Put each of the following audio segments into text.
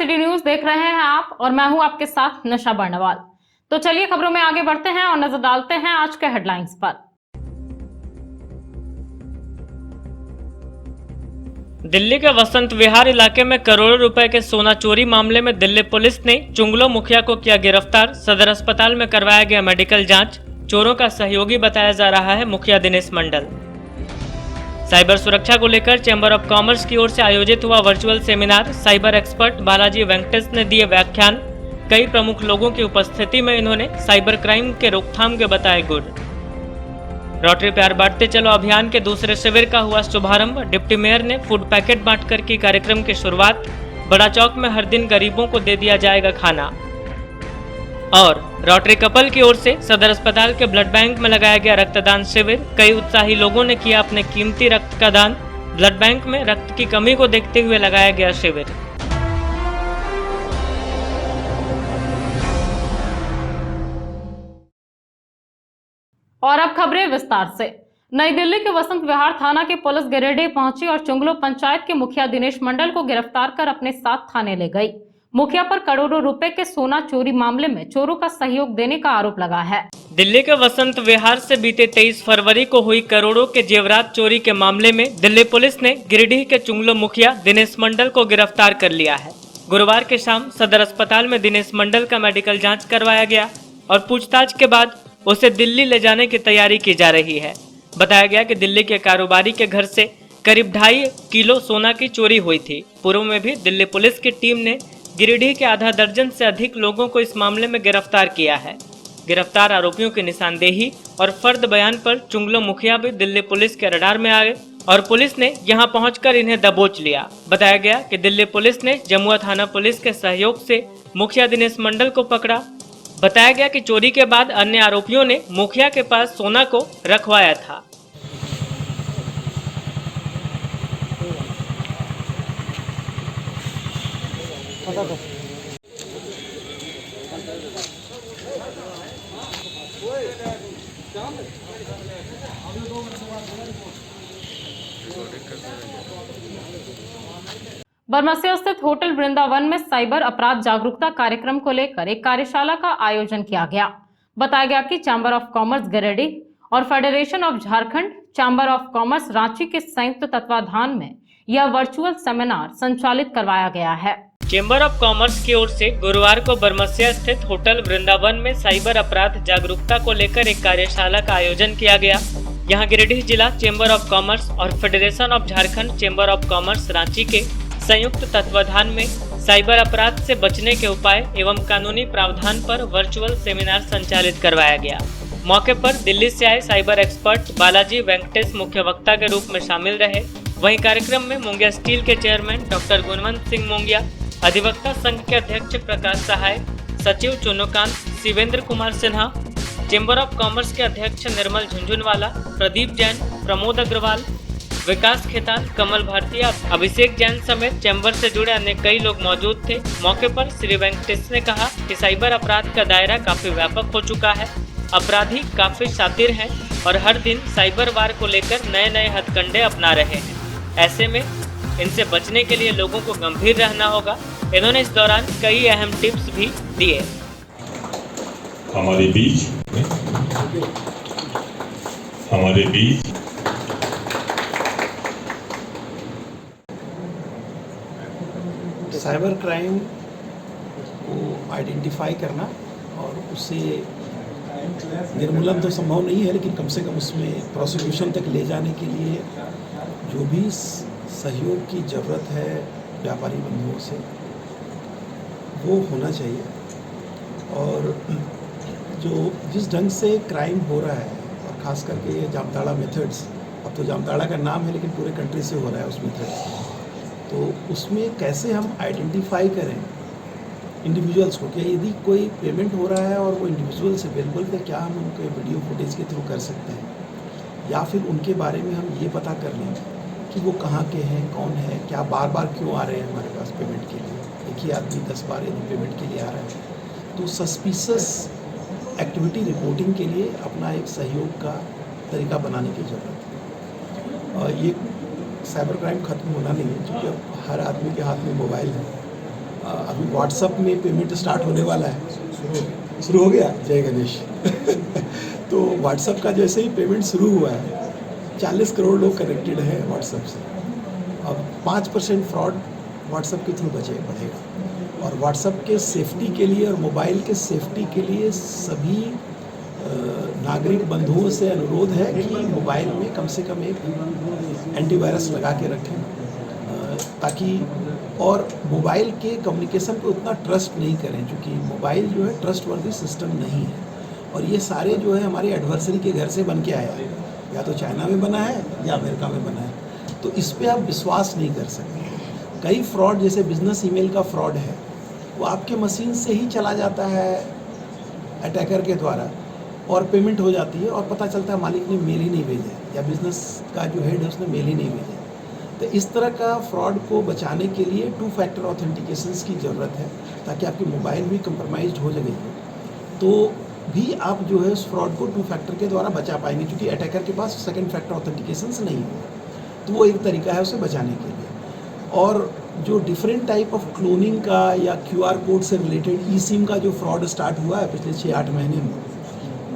City news देख रहे हैं आप और मैं हूं आपके साथ नशा बर्णवाल। तो चलिए खबरों में आगे बढ़ते हैं और नजर डालते हैं आज के हेडलाइंस पर। दिल्ली के वसंत विहार इलाके में करोड़ों रुपए के सोना चोरी मामले में दिल्ली पुलिस ने चुंगलो मुखिया को किया गिरफ्तार। सदर अस्पताल में करवाया गया मेडिकल जांच। चोरों का सहयोगी बताया जा रहा है मुखिया दिनेश मंडल। साइबर सुरक्षा को लेकर चैम्बर ऑफ कॉमर्स की ओर से आयोजित हुआ virtual seminar. Cyber expert Balaji Venkatesh ने दिए व्याख्यान। कई प्रमुख लोगों की उपस्थिति में इन्होंने साइबर क्राइम के रोकथाम के बताए गुर। रोटरी प्यार बांटते चलो अभियान के दूसरे शिविर का हुआ शुभारंभ। डिप्टी मेयर ने फूड पैकेट बांटकर की कार्यक्रम की शुरुआत। बड़ा चौक में हर दिन गरीबों को दे दिया जाएगा खाना। और रोटरी कपल की ओर से सदर अस्पताल के ब्लड बैंक में लगाया गया रक्तदान शिविर। कई उत्साही लोगों ने किया अपने कीमती रक्त का दान। ब्लड बैंक में रक्त की कमी को देखते हुए लगाया गया शिविर। और अब खबरें विस्तार से। नई दिल्ली के वसंत विहार थाना की पुलिस गिरिडीह पहुंची और चुंगलो पंचायत के मुखिया दिनेश मंडल को गिरफ्तार कर अपने साथ थाने ले गई। मुखिया पर करोड़ों रुपए के सोना चोरी मामले में चोरों का सहयोग देने का आरोप लगा है। दिल्ली के वसंत विहार से बीते 23 फरवरी को हुई करोड़ों के जेवरात चोरी के मामले में दिल्ली पुलिस ने गिरिडीह के चुंगलो मुखिया दिनेश मंडल को गिरफ्तार कर लिया है। गुरुवार की शाम सदर अस्पताल में दिनेश मंडल का मेडिकल जाँच करवाया गया और पूछताछ के बाद उसे दिल्ली ले जाने की तैयारी की जा रही है। बताया गया कि दिल्ली के कारोबारी के घर से करीब 2.5 किलो सोना की चोरी हुई थी। पूर्व में भी दिल्ली पुलिस की टीम ने गिरिडीह के आधा दर्जन से अधिक लोगों को इस मामले में गिरफ्तार किया है। गिरफ्तार आरोपियों की निशानदेही और फर्द बयान पर चुंगलो मुखिया भी दिल्ली पुलिस के रडार में आ गए और पुलिस ने यहां पहुंचकर इन्हें दबोच लिया। बताया गया कि दिल्ली पुलिस ने जमुआ थाना पुलिस के सहयोग से मुखिया दिनेश मंडल को पकड़ा। बताया गया कि चोरी के बाद अन्य आरोपियों ने मुखिया के पास सोना को रखवाया था। बरमसिया स्थित होटल वृंदावन में साइबर अपराध जागरूकता कार्यक्रम को लेकर एक कार्यशाला का आयोजन किया गया। बताया गया कि चैम्बर ऑफ कॉमर्स गिरिडीह और federation of Jharkhand chamber of commerce Ranchi के संयुक्त तत्वाधान में यह वर्चुअल सेमिनार संचालित करवाया गया है। चैम्बर ऑफ कॉमर्स की ओर से गुरुवार को बरमसिया स्थित होटल वृंदावन में साइबर अपराध जागरूकता को लेकर एक कार्यशाला का आयोजन किया गया। यहाँ गिरिडीह जिला चैम्बर ऑफ कॉमर्स और federation of Jharkhand chamber of commerce Ranchi के संयुक्त तत्वाधान में साइबर अपराध से बचने के उपाय एवं कानूनी प्रावधान पर वर्चुअल सेमिनार संचालित करवाया गया। मौके पर दिल्ली से आए साइबर एक्सपर्ट बालाजी वेंकटेश मुख्य वक्ता के रूप में शामिल रहे। वहीं कार्यक्रम में मुंगिया स्टील के चेयरमैन डॉक्टर गुणवंत सिंह मुंगिया, अधिवक्ता संघ के अध्यक्ष प्रकाश सहाय, सचिव Chunukant, Shivendra Kumar Sinha, chamber of commerce के अध्यक्ष निर्मल झुंझुनवाला, प्रदीप जैन, प्रमोद अग्रवाल, विकास खेतान, कमल भारतीय, अभिषेक जैन समेत चैम्बर से जुड़े अन्य कई लोग मौजूद थे। मौके पर श्री वेंकटेश ने कहा कि साइबर अपराध का दायरा काफी व्यापक हो चुका है। अपराधी काफी शातिर हैं और हर दिन साइबर वार को लेकर नए नए हथकंडे अपना रहे हैं। ऐसे में इनसे बचने के लिए लोगों को गंभीर रहना होगा। इन्होंने इस दौरान कई अहम टिप्स भी दिए। हमारे बीच साइबर क्राइम को आइडेंटिफाई करना और उसे निर्मूलन तो संभव नहीं है, लेकिन कम से कम उसमें प्रोसिक्यूशन तक ले जाने के लिए जो भी सहयोग की ज़रूरत है व्यापारी बंधुओं से, वो होना चाहिए। और जो जिस ढंग से क्राइम हो रहा है और ख़ास करके ये जामताड़ा मेथड्स, अब तो जामताड़ा का नाम है लेकिन पूरे कंट्री से हो रहा है उस मेथड्स, तो उसमें कैसे हम आइडेंटिफाई करें इंडिविजुअल्स को, क्या यदि कोई पेमेंट हो रहा है और वो इंडिविजुअल से अवेलेबल है, क्या हम उनके वीडियो फुटेज के थ्रू कर सकते हैं, या फिर उनके बारे में हम ये पता कर लें कि वो कहाँ के हैं, कौन है, क्या बार बार क्यों आ रहे हैं हमारे पास पेमेंट के लिए। एक ही आदमी 10 बार यदि पेमेंट के लिए आ रहा है तो सस्पिशियस एक्टिविटी रिपोर्टिंग के लिए अपना एक सहयोग का तरीका बनाने की ज़रूरत है। और ये साइबर क्राइम ख़त्म होना नहीं है, क्योंकि अब हर आदमी के हाथ में मोबाइल है अभी व्हाट्सएप में पेमेंट स्टार्ट होने वाला है, शुरू हो गया, जय गणेश। तो व्हाट्सएप का जैसे ही पेमेंट शुरू हुआ है 40 करोड़ लोग कनेक्टेड हैं व्हाट्सएप से। अब 5% फ्रॉड व्हाट्सएप के थ्रू बढ़ेगा। और व्हाट्सएप के सेफ्टी के लिए और मोबाइल के सेफ्टी के लिए सभी नागरिक बंधुओं से अनुरोध है कि मोबाइल में कम से कम एक एंटीवायरस लगा के रखें, ताकि और मोबाइल के कम्युनिकेशन को उतना ट्रस्ट नहीं करें, क्योंकि मोबाइल जो है ट्रस्टवर्दी सिस्टम नहीं है। और ये सारे जो है हमारे एडवर्सरी के घर से बन के आया है, या तो चाइना में बना है या अमेरिका में बना है, तो इस पर आप विश्वास नहीं कर सकते। कई फ्रॉड जैसे बिजनेस ईमेल का फ्रॉड है, वो आपके मशीन से ही चला जाता है अटैकर के द्वारा और पेमेंट हो जाती है, और पता चलता है मालिक ने मेल ही नहीं भेजा, या बिजनेस का जो हेड है उसने मेल ही नहीं भेजा। तो इस तरह का फ्रॉड को बचाने के लिए 2 फैक्टर ऑथेंटिकेशंस की ज़रूरत है, ताकि आपकी मोबाइल भी कंप्रोमाइज्ड हो जाए तो भी आप जो है उस फ्रॉड को 2 फैक्टर के द्वारा बचा पाएंगे, क्योंकि अटैकर के पास 2nd फैक्टर ऑथेंटिकेशंस नहीं है। तो वो एक तरीका है उसे बचाने के लिए। और जो डिफरेंट टाइप ऑफ क्लोनिंग का या QR कोड से रिलेटेड ई-सिम का जो फ्रॉड स्टार्ट हुआ है पिछले 6-8 महीने में,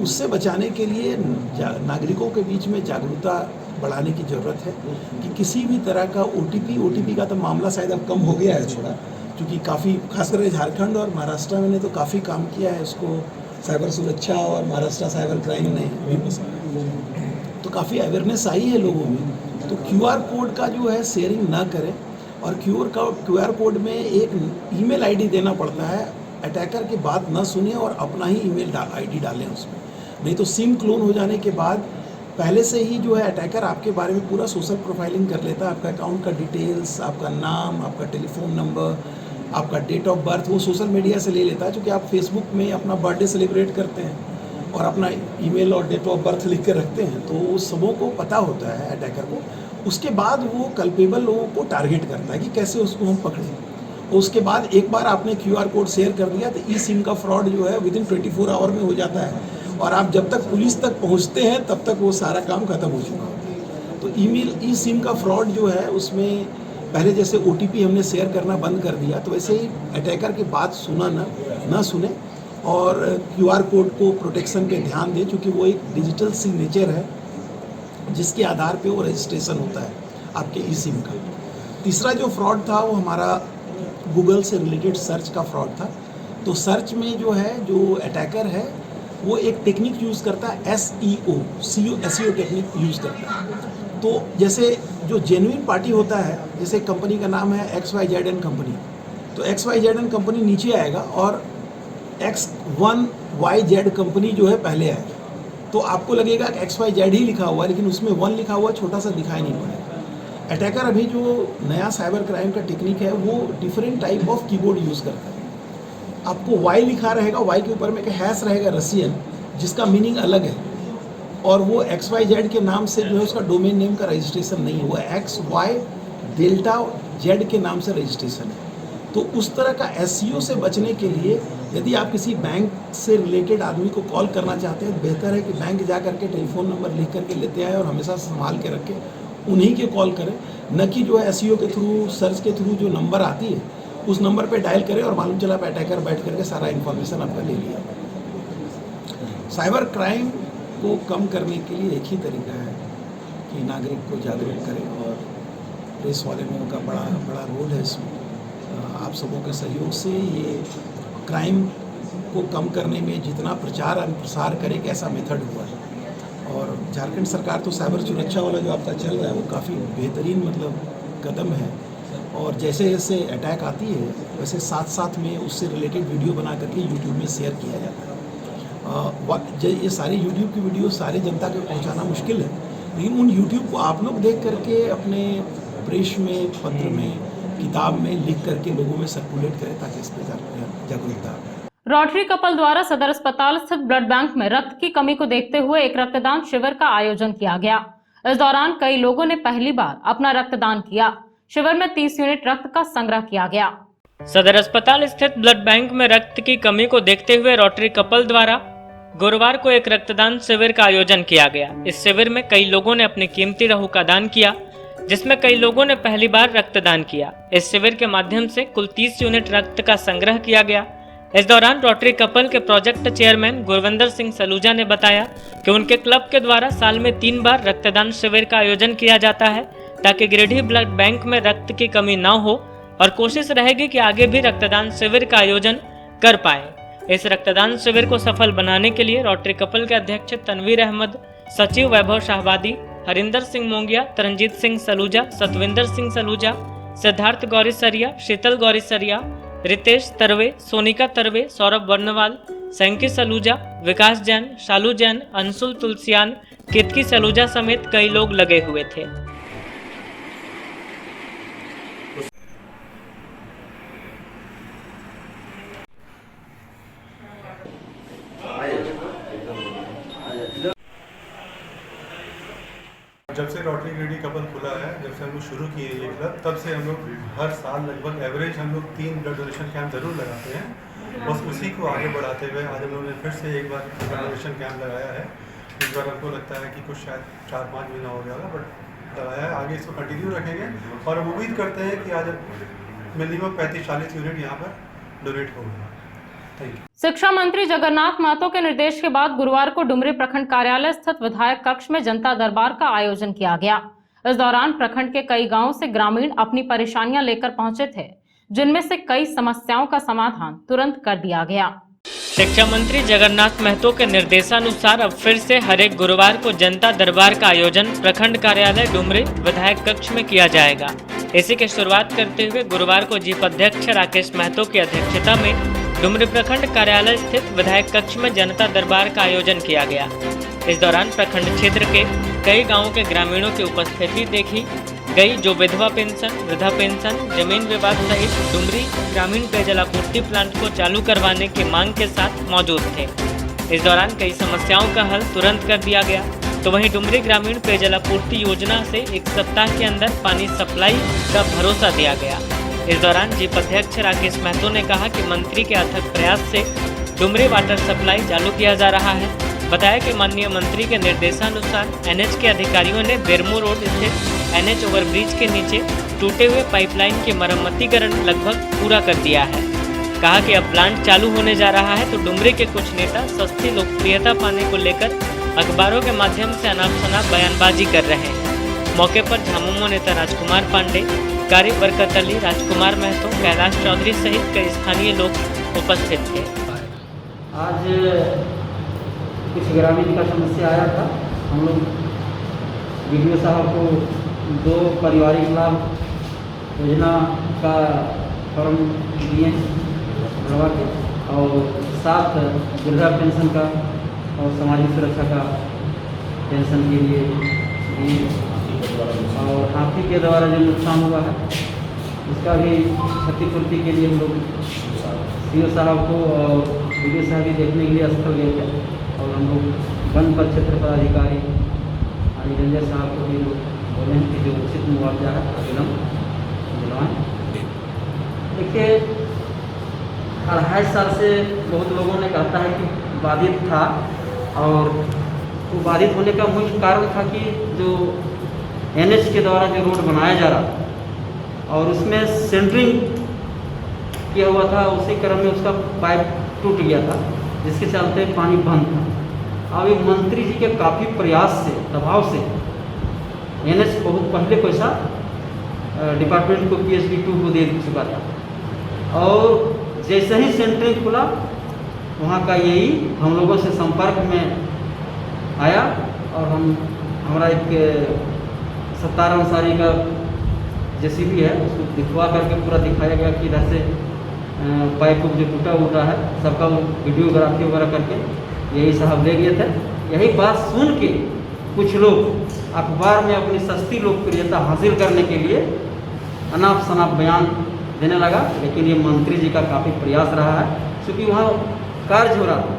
उससे बचाने के लिए नागरिकों के बीच में जागरूकता बढ़ाने की ज़रूरत है कि किसी भी तरह का OTP का तो मामला शायद अब कम हो गया है थोड़ा, क्योंकि काफ़ी खासकर झारखंड और महाराष्ट्र में ने तो काफ़ी काम किया है इसको, साइबर सुरक्षा और महाराष्ट्र साइबर क्राइम ने तो काफ़ी अवेयरनेस आई है लोगों में। तो QR कोड का जो है शेयरिंग ना करें, और QR कोड में एक ईमेल ID देना पड़ता है, अटैकर की बात ना सुने और अपना ही ईमेल ID डालें उसमें। नहीं तो सिम क्लोन हो जाने के बाद पहले से ही जो है अटैकर आपके बारे में पूरा सोशल प्रोफाइलिंग कर लेता है, आपका अकाउंट का डिटेल्स, आपका नाम, आपका टेलीफोन नंबर, आपका डेट ऑफ बर्थ, वो सोशल मीडिया से ले लेता है। क्योंकि आप फेसबुक में अपना बर्थडे सेलिब्रेट करते हैं और अपना ईमेल और डेट ऑफ बर्थ लिख कर रखते हैं, तो वो सबों को पता होता है अटैकर को। उसके बाद वो कल्पेबल लोगों को टारगेट करता है कि कैसे उसको हम पकड़ें। उसके बाद एक बार आपने QR कोड शेयर कर दिया तो ई-सिम का फ्रॉड जो है विदिन 24 आवर में हो जाता है, और आप जब तक पुलिस तक पहुंचते हैं तब तक वो सारा काम खत्म हो चुका होता है। तो ई-सिम का फ्रॉड जो है उसमें पहले जैसे OTP हमने शेयर करना बंद कर दिया, तो वैसे ही अटैकर की बात सुना ना सुने, और QR कोड को प्रोटेक्शन पे ध्यान दें, क्योंकि वो एक डिजिटल सिग्नेचर है जिसके आधार पे वो रजिस्ट्रेशन होता है आपके ई-सिम का। तीसरा जो फ्रॉड था वो हमारा गूगल से रिलेटेड सर्च का फ्रॉड था। तो सर्च में जो है जो अटैकर है वो एक टेक्निक यूज़ करता है, SEO टेक्निक यूज़ करता है। तो जैसे जो जेन्युइन पार्टी होता है, जैसे कंपनी का नाम है XYZN कंपनी, तो XYZN कंपनी नीचे आएगा और X1YZ कंपनी जो है पहले आएगा। तो आपको लगेगा कि XYZ ही लिखा हुआ है, लेकिन उसमें 1 लिखा हुआ छोटा सा दिखाई नहीं पड़ेगा। अटैकर अभी जो नया साइबर क्राइम का टेक्निक है वो different type of keyboard use करता है। आपको Y लिखा रहेगा, Y के ऊपर में एक हैश रहेगा रसियन, जिसका मीनिंग अलग है, और वो XYZ के नाम से जो है उसका डोमेन नेम का रजिस्ट्रेशन नहीं है, वो XYZ के नाम से रजिस्ट्रेशन है। तो उस तरह का SEO से बचने के लिए यदि आप किसी बैंक से रिलेटेड आदमी को कॉल करना चाहते हैं, बेहतर है कि बैंक जा करके टेलीफोन नंबर लिख करके लेते आए और हमेशा संभाल के रखें, उन्हीं के कॉल करें, न कि जो है SEO के थ्रू, सर्च के थ्रू जो नंबर आती है उस नंबर पे डायल करें और मालूम चला अटैकर बैठ करके सारा इन्फॉर्मेशन आपका ले लिया। साइबर क्राइम को कम करने के लिए एक ही तरीका है कि नागरिक को जागरूक करें, और प्रेस वाले लोगों का बड़ा रोल है इसमें। आप सबों के सहयोग से ये क्राइम को कम करने में जितना प्रचार और प्रसार करे कि ऐसा मेथड हुआ है। और झारखंड सरकार तो साइबर सुरक्षा वाला जो आपका चल रहा है वो काफ़ी बेहतरीन कदम है, और जैसे जैसे अटैक आती है वैसे साथ साथ में उससे रिलेटेड वीडियो बना करके यूट्यूब में शेयर किया जाता है। ये सारी यूट्यूब की वीडियो सारी जनता को पहुंचाना मुश्किल है, लेकिन उन यूट्यूब को आप लोग देख करके अपने प्रेस में, पत्र में, किताब में लिख करके लोगों में सर्कुलेट करें, ताकि इस पर जागरूकता आए। रोटरी कपल द्वारा सदर अस्पताल स्थित ब्लड बैंक में रक्त की कमी को देखते हुए एक रक्तदान शिविर का आयोजन किया गया। इस दौरान कई लोगों ने पहली बार अपना रक्तदान किया। शिविर में 30 यूनिट रक्त का संग्रह किया गया। सदर अस्पताल स्थित ब्लड बैंक में रक्त की कमी को देखते हुए रोटरी कपल द्वारा गुरुवार को एक रक्तदान शिविर का आयोजन किया गया। इस शिविर में कई लोगों ने अपने कीमती लहू का दान किया। जिसमें कई लोगों ने पहली बार रक्तदान किया। इस शिविर के माध्यम से कुल 30 यूनिट रक्त का संग्रह किया गया। इस दौरान रोटरी कपल के प्रोजेक्ट चेयरमैन गुरविंदर सिंह सलूजा ने बताया कि उनके क्लब के द्वारा साल में 3 बार रक्तदान शिविर का आयोजन किया जाता है, ताकि गिरिडीह ब्लड बैंक में रक्त की कमी न हो और कोशिश रहेगी कि आगे भी रक्तदान शिविर का आयोजन कर पाए। इस रक्तदान शिविर को सफल बनाने के लिए रोटरी कपल के अध्यक्ष तनवीर अहमद, सचिव वैभव शाहबादी, हरिंदर सिंह मोंगिया, तरनजीत सिंह सलूजा, सतविंदर सिंह सलूजा, सिद्धार्थ गौरी सरिया, शीतल गौरी सरिया, रितेश तरवे, सोनिका तरवे, सौरभ वर्णवाल, सैंकी सलूजा, विकास जैन, शालू जैन, अंशुल तुलसियान, केतकी सलूजा समेत कई लोग लगे हुए थे। जब से रोटरी गिरिडीह कपल खुला है, जब से हम लोग शुरू किए ये क्लब, तब से हम लोग हर साल लगभग एवरेज हम लोग 3 ब्लड डोनेशन कैंप ज़रूर लगाते हैं। बस उसी को आगे बढ़ाते हुए आज हम लोगों ने फिर से एक बार ब्लड डोनेशन कैंप लगाया है। इस बार हमको लगता है कि कुछ शायद 4-5 महीना हो गया होगा, बट लगाया है। आगे इसको कंटिन्यू रखेंगे और हम उम्मीद करते हैं कि आज मिनिमम 35-40 यूनिट यहाँ पर डोनेट होगा। शिक्षा मंत्री जगन्नाथ महतो के निर्देश के बाद गुरुवार को डुमरी प्रखंड कार्यालय स्थित विधायक कक्ष में जनता दरबार का आयोजन किया गया। इस दौरान प्रखंड के कई गांवों से ग्रामीण अपनी परेशानियां लेकर पहुंचे थे, जिनमें से कई समस्याओं का समाधान तुरंत कर दिया गया। शिक्षा मंत्री जगन्नाथ महतो के निर्देशानुसार अब फिर से हर एक गुरुवार को जनता दरबार का आयोजन प्रखंड कार्यालय डुमरी विधायक कक्ष में किया जाएगा। इसी की शुरुआत करते हुए गुरुवार को जीप अध्यक्ष राकेश महतो की अध्यक्षता में डुमरी प्रखंड कार्यालय स्थित विधायक कक्ष में जनता दरबार का आयोजन किया गया। इस दौरान प्रखंड क्षेत्र के कई गांवों के ग्रामीणों की उपस्थिति देखी गई, जो विधवा पेंशन, वृद्धा पेंशन, जमीन विवाद सहित डुमरी ग्रामीण पेयजल आपूर्ति प्लांट को चालू करवाने की मांग के साथ मौजूद थे। इस दौरान कई समस्याओं का हल तुरंत कर दिया गया। तो वहीं डुमरी ग्रामीण पेयजल आपूर्ति योजना से 1 सप्ताह के अंदर पानी सप्लाई का भरोसा दिया गया। इस दौरान जीप अध्यक्ष राकेश महतो ने कहा कि मंत्री के अथक प्रयास से डुमरी वाटर सप्लाई चालू किया जा रहा है। बताया कि माननीय मंत्री के निर्देशानुसार एनएच के अधिकारियों ने बेरमो रोड स्थित एनएच ओवरब्रिज के नीचे टूटे हुए पाइपलाइन के मरम्मतीकरण लगभग पूरा कर दिया है। कहा कि अब प्लांट चालू होने जा रहा है तो डुमरी के कुछ नेता सस्ती लोकप्रियता पाने को लेकर अखबारों के माध्यम से अनाप शनाप बयानबाजी कर रहे हैं। मौके पर झामुमो नेता राजकुमार पांडे, कारी बरकत अली, राजकुमार महतो, कैलाश चौधरी सहित कई स्थानीय लोग उपस्थित थे। आज कुछ ग्रामीण का समस्या आया था। हम लोग वीडियो साहब को 2 पारिवारिक लाभ योजना का फॉर्म दिए भरवा के और 7 वृद्धा पेंशन का और सामाजिक सुरक्षा का पेंशन के लिए दिए और हाथी के द्वारा जो नुकसान हुआ है उसका भी क्षतिपूर्ति के लिए हम लोग सीओ साहब को और वीडियो साहब भी देखने के लिए स्थल गए थे और हम लोग वन परिक्षेत्र पदाधिकारी रंजन साहब को भी लोग बोले हैं कि जो उचित मुआवजा है अविलंब दिलवाएँ। देखिए 2.5 साल से बहुत लोगों ने कहता है कि बाधित था और वो बाधित होने का मुख्य कारण था कि जो एनएच के द्वारा जो रोड बनाया जा रहा था और उसमें सेंटरिंग किया हुआ था, उसी क्रम में उसका पाइप टूट गया था जिसके चलते पानी बंद था। अब मंत्री जी के काफ़ी प्रयास से दबाव से एनएच बहुत पहले पैसा डिपार्टमेंट को PHD 2 को दे चुका था और जैसे ही सेंटरिंग खुला वहाँ का यही हम लोगों से संपर्क में आया और हमारा एक सत्तार अंसारी का जेसीबी है उसको दिखवा करके पूरा दिखाया गया कि इधर से पाइप जो टूटा उटा है सबका वीडियोग्राफी वगैरह करके यही साहब ले गए थे। यही बात सुन के कुछ लोग अखबार में अपनी सस्ती लोकप्रियता हासिल करने के लिए अनाप शनाप बयान देने लगा, लेकिन ये मंत्री जी का काफ़ी प्रयास रहा है क्योंकि वहाँ कार्य हो रहा था,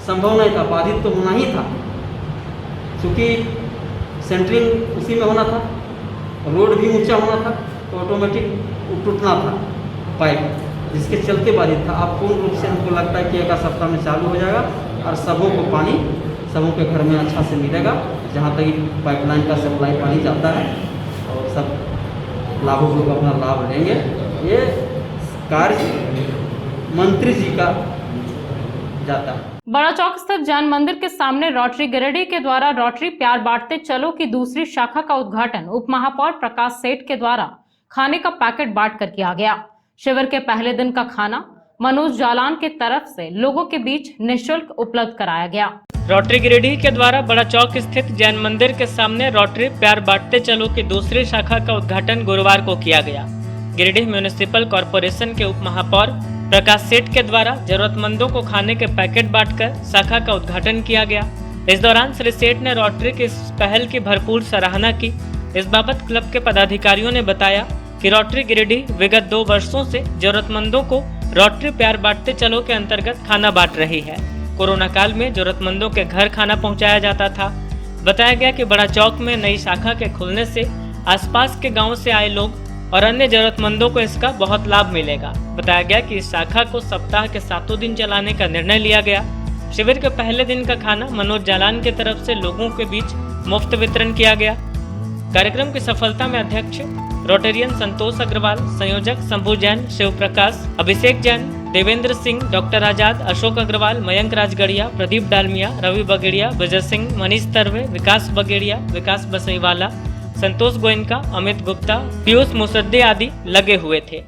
संभव नहीं था, बाधित तो होना ही था क्योंकि सेंटरिंग उसी में होना था, रोड भी ऊंचा होना था तो ऑटोमेटिक टूटना था पाइप, जिसके चलते बाधित था। अब पूर्ण रूप से हमको लगता है कि 1 सप्ताह में चालू हो जाएगा और सबों को पानी सबों के घर में अच्छा से मिलेगा जहाँ तक पाइपलाइन का सप्लाई पानी जाता है और सब लाभुक लोग अपना लाभ लेंगे। ये कार्य मंत्री जी का जाता है। बड़ा चौक स्थित जैन मंदिर के सामने रोटरी गिरिडीह के द्वारा रोटरी प्यार बांटते चलो की दूसरी शाखा का उद्घाटन उप महापौर प्रकाश सेठ के द्वारा खाने का पैकेट बांटकर किया गया। शिविर के पहले दिन का खाना मनोज जालान के तरफ से लोगों के बीच निःशुल्क उपलब्ध कराया गया। रोटरी गिरिडीह के द्वारा बड़ा चौक स्थित जैन मंदिर के सामने रोटरी प्यार बांटते चलो की दूसरी शाखा का उद्घाटन गुरुवार को किया गया। गिरिडीह म्युनिसिपल कॉरपोरेशन के उप महापौर प्रकाश सेठ के द्वारा जरूरतमंदों को खाने के पैकेट बांटकर शाखा का उद्घाटन किया गया। इस दौरान श्री सेठ ने रोटरी की इस पहल की भरपूर सराहना की। इस बाबत क्लब के पदाधिकारियों ने बताया कि रोटरी गिरिडीह विगत 2 वर्षों से जरूरतमंदों को रोटरी प्यार बांटते चलो के अंतर्गत खाना बांट रही है। कोरोना काल में जरूरतमंदों के घर खाना पहुंचाया जाता था। बताया गया कि बड़ा चौक में नई शाखा के खुलने से आसपास के गाँव से आए लोग और अन्य जरूरतमंदों को इसका बहुत लाभ मिलेगा। बताया गया कि इस शाखा को सप्ताह के 7 दिन चलाने का निर्णय लिया गया। शिविर के पहले दिन का खाना मनोज जालान की तरफ से लोगों के बीच मुफ्त वितरण किया गया। कार्यक्रम की सफलता में अध्यक्ष रोटेरियन संतोष अग्रवाल, संयोजक शंभू जैन, शिव प्रकाश, अभिषेक जैन, देवेंद्र सिंह, डॉक्टर आजाद, अशोक अग्रवाल, मयंक राजगढ़िया, प्रदीप डालमिया, रवि बगेड़िया, विजय सिंह, मनीष तरवे, विकास बगेड़िया, विकास बसईवाला, संतोष गोयनका, अमित गुप्ता, पीयूष मुसद्दी आदि लगे हुए थे।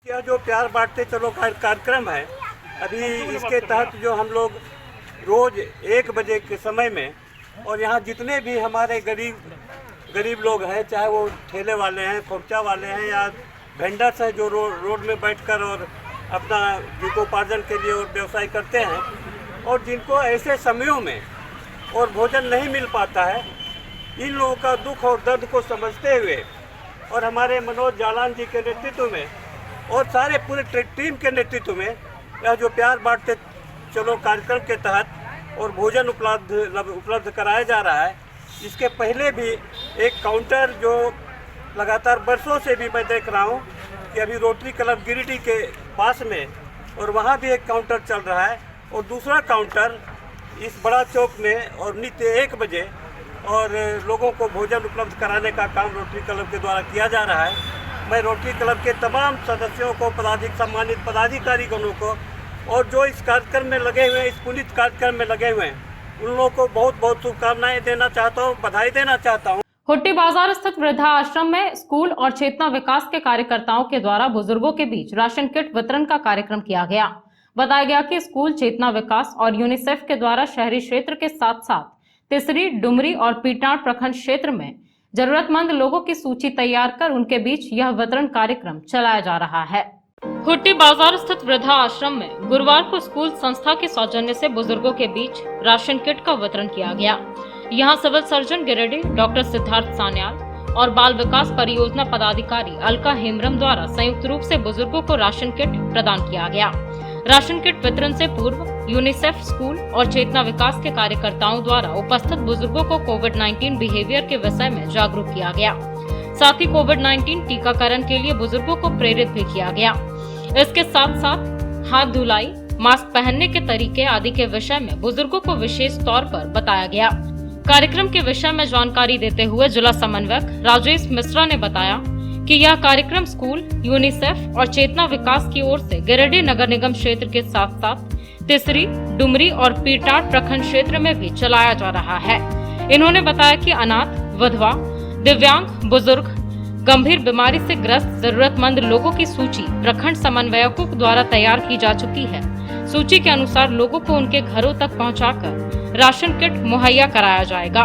यह जो प्यार बांटते चलो कार्यक्रम है, अभी इसके तहत जो हम लोग रोज 1 बजे के समय में और यहाँ जितने भी हमारे गरीब लोग हैं, चाहे वो ठेले वाले हैं, खोपचा वाले हैं या वेंडर्स हैं जो रोड में बैठकर और अपना जीविकोपार्जन के लिए और व्यवसाय करते हैं, और जिनको ऐसे समयों में और भोजन नहीं मिल पाता है, इन लोगों का दुख और दर्द को समझते हुए और हमारे मनोज जालान जी के नेतृत्व में और सारे पूरे टीम के नेतृत्व में यह जो प्यार बांटते चलो कार्यक्रम के तहत और भोजन उपलब्ध कराया जा रहा है। इसके पहले भी एक काउंटर जो लगातार बरसों से भी मैं देख रहा हूँ कि अभी रोटरी क्लब गिरिडीह के पास में और वहाँ भी एक काउंटर चल रहा है, और दूसरा काउंटर इस बड़ा चौक में और नित्य 1 बजे और लोगों को भोजन उपलब्ध कराने का काम रोटरी क्लब के द्वारा किया जा रहा है। मैं रोटरी क्लब के तमाम सदस्यों को, सम्मानित पदाधिकारीगणों को और जो इस कार्यक्रम में लगे हुए हैं, इस पुनीत कार्यक्रम में लगे हुए हैं, उन लोगों को बहुत बहुत शुभकामनाएं देना चाहता हूँ, बधाई देना चाहता हूँ। हुट्टी बाजार स्थित वृद्धा आश्रम में स्कूल और चेतना विकास के कार्यकर्ताओं के द्वारा बुजुर्गों के बीच राशन किट वितरण का कार्यक्रम किया गया। बताया गया कि स्कूल, चेतना विकास और यूनिसेफ के द्वारा शहरी क्षेत्र के साथ साथ तिसरी, डुमरी और पीटाड़ प्रखंड क्षेत्र में जरूरतमंद लोगों की सूची तैयार कर उनके बीच यह वितरण कार्यक्रम चलाया जा रहा है। हुट्टी बाजार स्थित वृद्धा आश्रम में गुरुवार को स्कूल संस्था के सौजन्य से बुजुर्गों के बीच राशन किट का वितरण किया गया। यहां civil surgeon Giridih doctor Siddharth Sanyal और बाल विकास परियोजना पदाधिकारी अलका हेम्ब्रम द्वारा संयुक्त रूप से बुजुर्गों को राशन किट प्रदान किया गया। राशन किट वितरण से पूर्व यूनिसेफ, स्कूल और चेतना विकास के कार्यकर्ताओं द्वारा उपस्थित बुजुर्गों को कोविड-19 बिहेवियर के विषय में जागरूक किया गया। साथ ही कोविड-19 टीकाकरण के लिए बुजुर्गों को प्रेरित भी किया गया। इसके साथ साथ हाथ धुलाई, मास्क पहनने के तरीके आदि के विषय में बुजुर्गों को विशेष तौर पर बताया गया। कार्यक्रम के विषय में जानकारी देते हुए जिला समन्वयक राजेश मिश्रा ने बताया कि यह कार्यक्रम स्कूल, यूनिसेफ और चेतना विकास की ओर से गिरिडीह नगर निगम क्षेत्र के साथ साथ तिसरी, डुमरी और पीटाड़ प्रखंड क्षेत्र में भी चलाया जा रहा है। इन्होंने बताया कि अनाथ, विधवा, दिव्यांग, बुजुर्ग, गंभीर बीमारी से ग्रस्त जरूरतमंद लोगों की सूची प्रखंड समन्वयकों द्वारा तैयार की जा चुकी है। सूची के अनुसार लोगों को उनके घरों तक पहुंचाकर राशन किट मुहैया कराया जाएगा।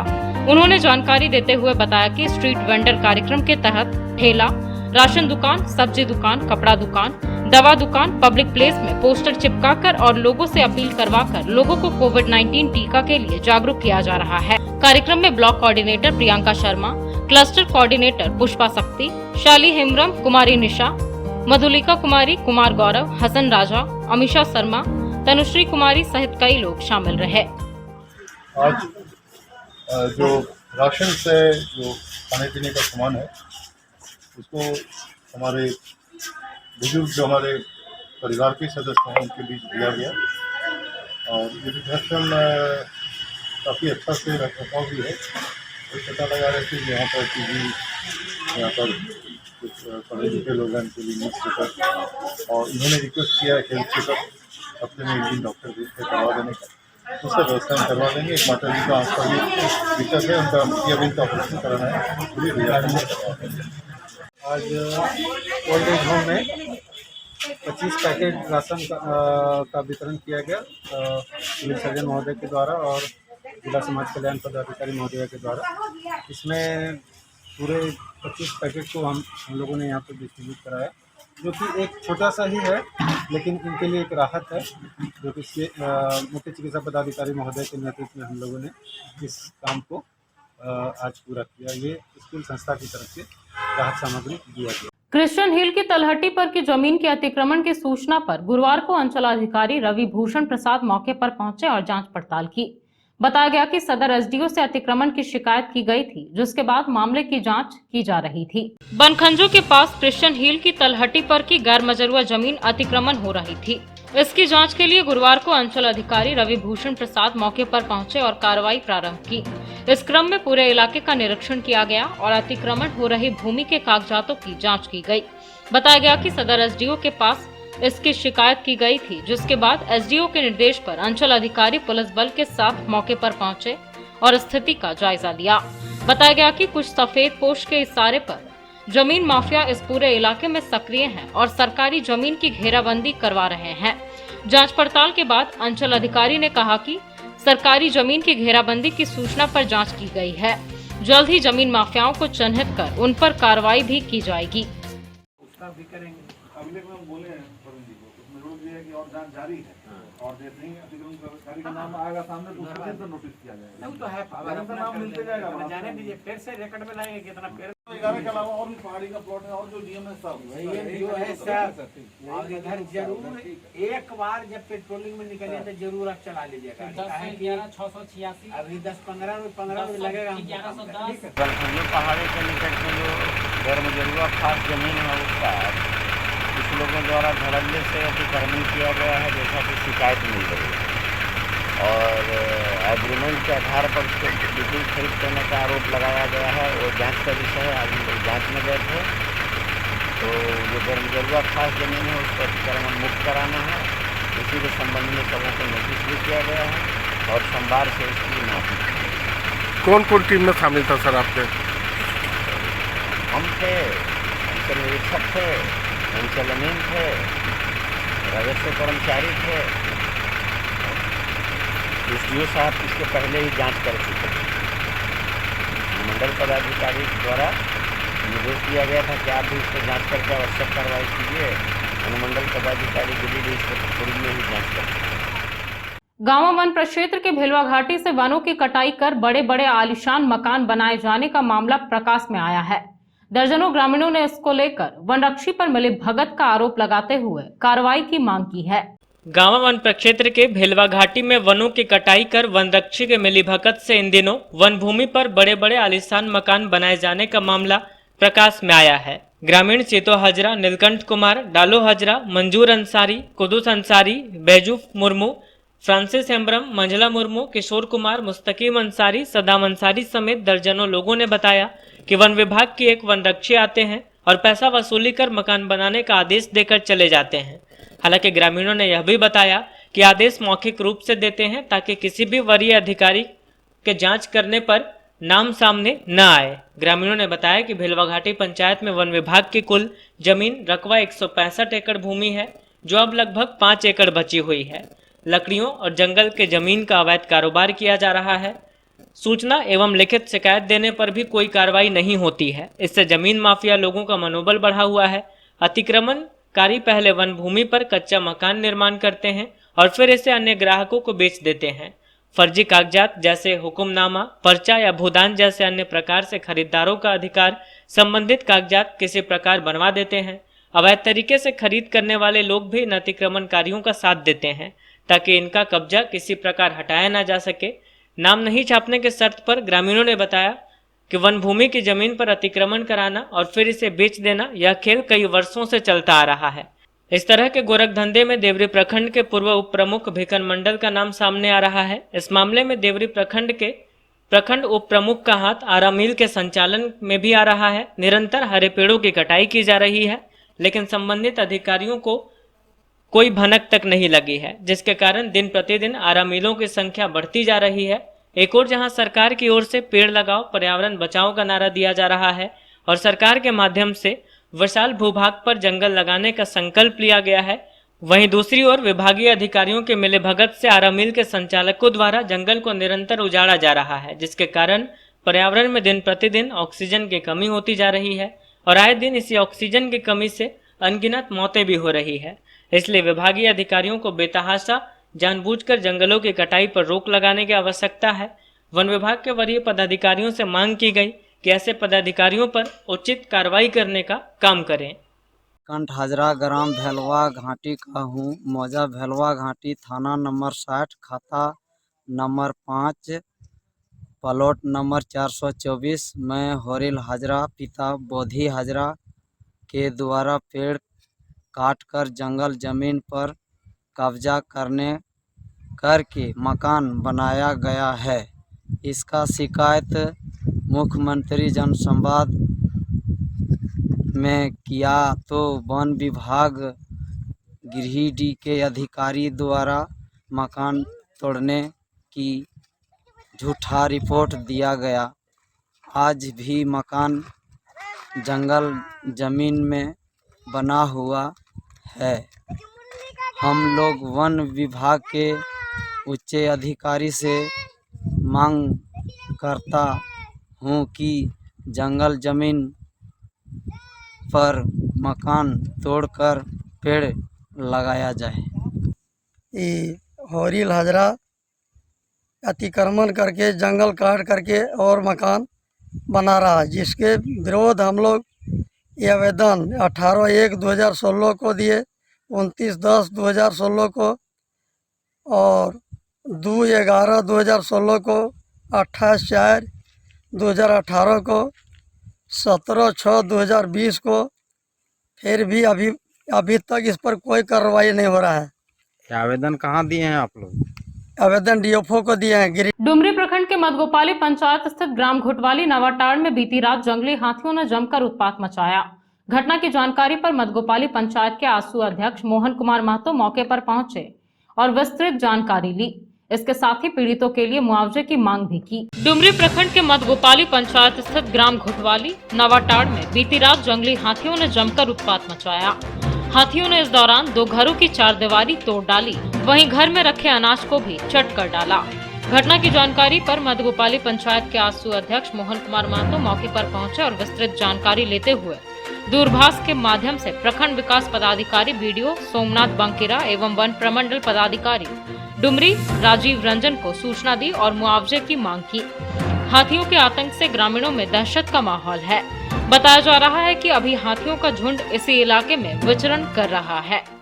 उन्होंने जानकारी देते हुए बताया कि स्ट्रीट वेंडर कार्यक्रम के तहत ठेला, राशन दुकान, सब्जी दुकान, कपड़ा दुकान, दवा दुकान, पब्लिक प्लेस में पोस्टर चिपकाकर और लोगों से अपील करवाकर लोगों को कोविड-19 टीका के लिए जागरूक किया जा रहा है। कार्यक्रम में block coordinator Priyanka Sharma, cluster coordinator Pushpa शक्ति, शाली हेमब्रम, कुमारी निशा, मधुलिका कुमारी, कुमार गौरव, हसन राजा, अमीशा शर्मा, तनुश्री कुमारी सहित कई लोग शामिल रहे। आज जो राशन से जो खाने पीने का सामान है उसको हमारे बुजुर्ग जो हमारे परिवार के सदस्य हैं उनके बीच दिया गया और ये वृद्धाश्रम काफ़ी अच्छा से रखरखाव भी है। तो पता लगा रहे थे कि यहाँ पर टीवी, यहाँ पर कुछ पढ़े लिखे लोग हैं उनके लिए न्यूज़ चेकअप और इन्होंने रिक्वेस्ट किया हेल्थ चेकअप हफ्ते में एक दिन डॉक्टर से करवा देने का, उसका व्यवस्था हम करवा देंगे। एक माता जी का आँख का भी दिक्कत है, उनका मोतियाबिंद का ऑपरेशन कराना है, पूरी रियायत करवा देंगे। आज ओल्ड एज होम में 25 पैकेट राशन का वितरण किया गया सिविल सर्जन महोदय के द्वारा और जिला समाज कल्याण पदाधिकारी महोदय के द्वारा। इसमें पूरे 25 पैकेट को हम लोगों ने यहाँ पर डिस्ट्रीब्यूट कराया, जो कि एक छोटा सा ही है लेकिन इनके लिए एक राहत है, जो कि मुख्य चिकित्सा पदाधिकारी महोदय के नेतृत्व में हम लोगों ने इस काम को आज पूरा किया। ये स्कूल संस्था की तरफ से राहत सामग्री दिया गया। क्रिश्चियन हिल की तलहटी पर की जमीन के अतिक्रमण की सूचना पर गुरुवार को अंचलाधिकारी रवि भूषण प्रसाद मौके पर पहुंचे और जांच पड़ताल की। बताया गया कि सदर एसडीओ से अतिक्रमण की शिकायत की गई थी, जिसके बाद मामले की जांच की जा रही थी। बनखंजो के पास क्रिश्चियन हिल की तलहटी पर की गैर मजरूआ जमीन अतिक्रमण हो रही थी। इसकी जांच के लिए गुरुवार को अंचल अधिकारी रवि भूषण प्रसाद मौके पर पहुंचे और कार्रवाई प्रारंभ की। इस क्रम में पूरे इलाके का निरीक्षण किया गया और अतिक्रमण हो रही भूमि के कागजातों की जांच की गई। बताया गया कि सदर एसडीओ के पास इसकी शिकायत की गई थी, जिसके बाद एसडीओ के निर्देश पर अंचल अधिकारी पुलिस बल के साथ मौके पर पहुंचे और स्थिति का जायजा लिया। बताया गया कि कुछ सफेद पोश के इशारे पर जमीन माफिया इस पूरे इलाके में सक्रिय हैं और सरकारी जमीन की घेराबंदी करवा रहे हैं। जांच पड़ताल के बाद अंचल अधिकारी ने कहा कि सरकारी जमीन की घेराबंदी की सूचना पर जांच की गई है। जल्द ही जमीन माफियाओं को चिन्हित कर उन पर कार्रवाई भी की जाएगी। उसका भी करेंगे। अगले में बोले हैं वरुण जी को, उसमें रोक दिया कि और जांच जारी है और जैसे ही अतिक्रमणकारी का नाम आएगा सामने तो उसके दिन तो नोटिस किया जाएगा। नहीं तो है, अगर अपना नाम मिलते जाएगा जाने दीजिए, फिर से रिकॉर्ड में लाएंगे कितना फिर 11 के अलावा और भी पहाड़ी का प्लॉट है और जो डीएम है सब ये जो है सर और इधर जरूर एक बार जब पेट्रोलिंग में निकले तो जरूर आप चला लीजिएगा। 11,686 अभी 10-15 में लगेगा। पहाड़ी के निकट में जो गैर मजरूआ खास जमीन है उसका कुछ लोगों द्वारा धड़ल्ले से अतिक्रमण किया गया है, जैसा कि शिकायत मिल रही है और एग्रीमेंट के आधार पर उसको बिल्कुल खरीद करने का आरोप लगाया गया है। वो जांच का विषय है, आज हम लोग जाँच में गए थे। तो जो गैर मजरूआ खास जमीन है उसको अतिक्रमण मुक्त कराना है, इसी के संबंध में सबों को नोटिस भी किया गया है और सोमवार से इसकी माफी। कौन कौन टीम में शामिल था सर आपके? हम थे, अंचल निरीक्षक थे, अंचल अमीन थे, राजस्व कर्मचारी थे। एसडीओ साहब इसके पहले ही जांच कर चुके थे। मंडल पदाधिकारी द्वारा निर्देश दिया गया था कि आप भी इस पर जाँच करके आवश्यक कार्रवाई कीजिए। अनुमंडल पदाधिकारी गिरिडीह इस पर पूर्व में ही जाँच करते। गांव वन प्रक्षेत्र के भेलवा घाटी से वनों की कटाई कर बड़े बड़े आलीशान मकान बनाए जाने का मामला प्रकाश में आया है। दर्जनों ग्रामीणों ने इसको लेकर वनरक्षी पर मिलीभगत का आरोप लगाते हुए कार्रवाई की मांग की है। गांव वन प्रक्षेत्र के भेलवा घाटी में वनों की कटाई कर वनरक्षी के मिलीभगत से इन दिनों वन भूमि पर बड़े बड़े आलीशान मकान बनाए जाने का मामला प्रकाश में आया है। ग्रामीण चेतो हजरा, नीलकंठ कुमार, डालो हजरा, मंजूर अंसारी, कुदूस अंसारी, बैजू मुर्मू, फ्रांसिस हेम्ब्रम, मंझला मुर्मू, किशोर कुमार, मुस्तकीम अंसारी, सदाम अंसारी समेत दर्जनों लोगों ने बताया कि वन विभाग के एक वनरक्षी आते हैं और पैसा वसूली कर मकान बनाने का आदेश देकर चले जाते हैं। हालांकि ग्रामीणों ने यह भी बताया कि आदेश मौखिक रूप से देते हैं ताकि किसी भी वरीय अधिकारी के जांच करने पर नाम सामने न आए। ग्रामीणों ने बताया कि भिलवा घाटी पंचायत में वन विभाग की कुल जमीन रकबा 165 एकड़ भूमि है, जो अब लगभग 5 एकड़ बची हुई है। लकड़ियों और जंगल के जमीन का अवैध कारोबार किया जा रहा है। सूचना एवं लिखित शिकायत देने पर भी कोई कार्रवाई नहीं होती है। इससे जमीन माफिया लोगों का मनोबल बढ़ा हुआ है। अतिक्रमणकारी पहले वन भूमि पर कच्चा मकान निर्माण करते हैं और फिर इसे अन्य ग्राहकों को बेच देते हैं। फर्जी कागजात जैसे हुक्मनामा, पर्चा या भूदान जैसे अन्य प्रकार से खरीदारों का अधिकार संबंधित कागजात किसी प्रकार बनवा देते हैं। अवैध तरीके से खरीद करने वाले लोग भी इन अतिक्रमणकारियों का साथ देते हैं ताकि इनका कब्जा किसी प्रकार हटाया ना जा सके। नाम नहीं छापने के शर्त पर ग्रामीणों ने बताया कि वन भूमि की जमीन पर अतिक्रमण कराना और फिर इसे बेच देना यह खेल कई वर्षों से चलता आ रहा है। इस तरह के गोरख धंधे में देवरी प्रखंड के पूर्व उप प्रमुख भिकन मंडल का नाम सामने आ रहा है। इस मामले में देवरी प्रखंड के प्रखंड उप प्रमुख का हाथ आरा मिल के संचालन में भी आ रहा है। निरंतर हरे पेड़ों की कटाई की जा रही है, लेकिन संबंधित अधिकारियों को कोई भनक तक नहीं लगी है, जिसके कारण दिन प्रतिदिन आरा मिलों की संख्या बढ़ती जा रही है। एक और जहां सरकार की ओर से पेड़ लगाओ पर्यावरण बचाओ का नारा दिया जा रहा है और सरकार के माध्यम से विशाल भूभाग पर जंगल लगाने का संकल्प लिया गया है, वहीं दूसरी ओर विभागीय अधिकारियों के मिलीभगत से आरा मिल के संचालकों द्वारा जंगल को निरंतर उजाड़ा जा रहा है, जिसके कारण पर्यावरण में दिन प्रतिदिन ऑक्सीजन की कमी होती जा रही है और आए दिन इसी ऑक्सीजन की कमी से अनगिनत मौतें भी हो रही है। इसलिए विभागीय अधिकारियों को बेतहाशा जानबूझकर जंगलों की कटाई पर रोक लगाने की आवश्यकता है। वन विभाग के वरीय पदाधिकारियों से मांग की गई कि ऐसे पदाधिकारियों पर उचित कार्रवाई करने का काम करें। कंठ हाजरा ग्राम भेलवा घाटी का हूँ। मौजा भेलवा घाटी, थाना नंबर 60, खाता नंबर 5, प्लॉट नंबर 424। मैं होरिल हाजरा पिता बोधी हाजरा के द्वारा पेड़ काटकर जंगल जमीन पर कब्जा करके मकान बनाया गया है। इसका शिकायत मुख्यमंत्री जन संवाद में किया तो वन विभाग गिरिडीह के अधिकारी द्वारा मकान तोड़ने की झूठा रिपोर्ट दिया गया। आज भी मकान जंगल जमीन में बना हुआ है। हम लोग वन विभाग के उच्च अधिकारी से मांग करता हूँ कि जंगल जमीन पर मकान तोड़कर पेड़ लगाया जाए। ये होरिल हाजरा अतिक्रमण करके जंगल काट करके और मकान बना रहा है, जिसके विरोध हम लोग ये आवेदन 18/1/2016 को दिए, 29/10/2016 को और 2/11/2016 को, 28/4/2018 को, 17/6/2020 को। फिर भी अभी तक इस पर कोई कार्रवाई नहीं हो रहा है। आवेदन कहाँ दिए हैं आप लोग? आवेदन डीएफओ को दिए हैं। डुमरी प्रखंड के मधगोपाली पंचायत स्थित ग्राम घुटवाली नवाटाड़ में बीती रात जंगली हाथियों ने जमकर उत्पात मचाया। घटना की जानकारी पर मधगोपाली पंचायत के आसू अध्यक्ष मोहन कुमार महतो मौके पर पहुंचे और विस्तृत जानकारी ली। इसके साथ ही पीड़ितों के लिए मुआवजे की मांग भी की। डुमरी प्रखंड के मधगोपाली पंचायत स्थित ग्राम घुटवाली नवाटाड़ में बीती रात जंगली हाथियों ने जमकर उत्पात मचाया। हाथियों ने इस दौरान 2 घरों की 4 दीवारी तोड़ डाली, वहीं घर में रखे अनाज को भी चट कर डाला। घटना की जानकारी पर मधगोपाली पंचायत के आसू अध्यक्ष मोहन कुमार महतो मौके पर पहुंचे और विस्तृत जानकारी लेते हुए दूरभाष के माध्यम से प्रखंड विकास पदाधिकारी बीडीओ सोमनाथ बंकिरा एवं वन प्रमंडल पदाधिकारी डुमरी राजीव रंजन को सूचना दी और मुआवजे की मांग की। हाथियों के आतंक से ग्रामीणों में दहशत का माहौल है। बताया जा रहा है कि अभी हाथियों का झुंड इसी इलाके में विचरण कर रहा है।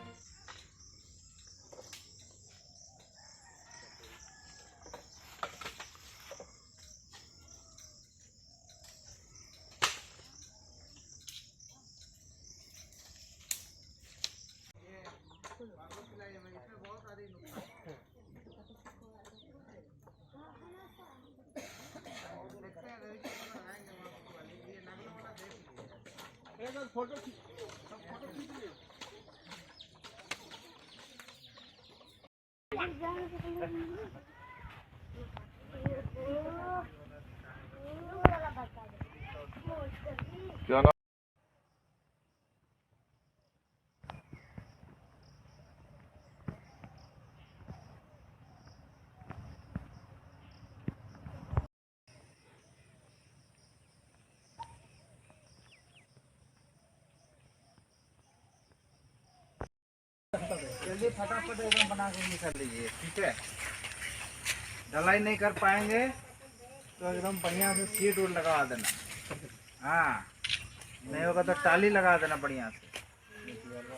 क्या नाम? जल्दी फटाफट एकदम बना के निकाल लीजिए, ठीक है। ढलाई नहीं कर पाएंगे तो एकदम बढ़िया से सीट उड़ लगा देना, हाँ नहीं होगा तो टाली लगा देना बढ़िया से,